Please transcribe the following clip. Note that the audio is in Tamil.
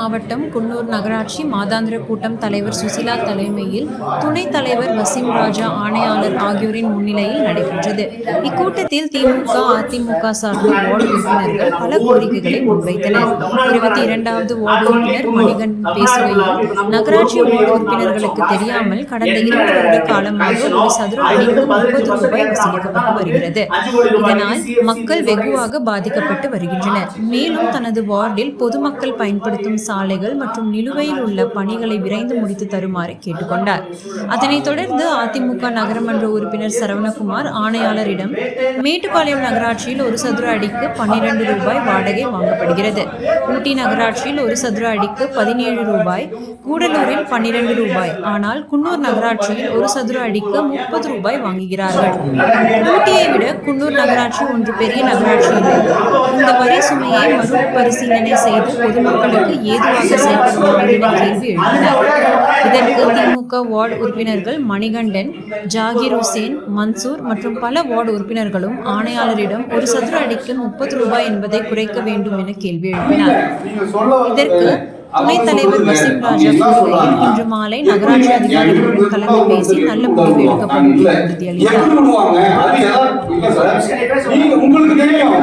மாவட்டம் குன்னூர் நகராட்சி மாதாந்திர கூட்டம் தலைவர் சுசிலா தலைமையில் துணைத் தலைவர் வசீம் ராஜா ஆணையாளர் ஆகியோரின் முன்னிலையில் நடைபெற்றது. இக்கூட்டத்தில் திமுக, அதிமுக சார்ந்த வார்டு உறுப்பினர்கள் பல கோரிக்கைகளை முன்வைத்தனர். 22வது வார்டு உறுப்பினர் மணிகண்டன் பேசுகையில், நகராட்சி வார்டு உறுப்பினர்களுக்கு தெரியாமல் கடந்த 2 வருட காலமாக ஒரு சதுர அடிக்கு 30 ரூபாய் வசூலிக்கப்பட்டு வருகிறது. இதனால் மக்கள் வெகுவாக பாதிக்கப்பட்டு வருகின்றனர். மேலும் தனது வார்டில் பொதுமக்கள் பயன்படுத்தும் சாலைகள் மற்றும் நிலுவையில் உள்ள பணிகளை விரைந்து முடித்து தருமாறு கேட்டுக்கொண்டார். அதனைத் தொடர்ந்து அதிமுக நகரமன்ற உறுப்பினர் சரவணகுமார் ஆணையாளரிடம், மேட்டுப்பாளையம் நகராட்சியில் ஒரு சதுர அடிக்கு 12 ரூபாய் வாடகை வாங்கப்படுகிறது. ஊட்டி நகராட்சியில் ஒரு சதுர அடிக்கு 17 ரூபாய், கூடலூரில் 12 ரூபாய். ஆனால் குன்னூர் நகராட்சியில் ஒரு சதுர அடிக்கு 30 ரூபாய் வாங்குகிறார்கள். ஊட்டியை விட குன்னூர் நகராட்சி ஒன்று பெரிய நகராட்சி இல்லை. இந்த வரி சுமையை மறுபரிசீலனை செய்து பொதுமக்களுக்கு ஏதுவாக செயல்படுமா என கேள்வி எழுப்பினார். இதற்கு திமுக வார்டு உறுப்பினர்கள் மணிகண்டன், ஜாகிர் ஹுசேன், மன்சூர் மற்றும் பல வார்டு உறுப்பினர்களும் ஆணையாளரிடம் ஒரு சதுர அடிக்கு 30 ரூபாய் என்பதை குறைக்க வேண்டும் என கேள்வி எழுப்பினார். இதற்கு துணைத் தலைவர் வசீம் ராஜா கூறுகையில், இன்று மாலை நகராட்சி அதிகாரிகளுடன் கலந்து பேசி நல்ல முடிவு எடுக்கப்படும் என உறுதியளித்தார். நம்மளுக்கு தெரியும்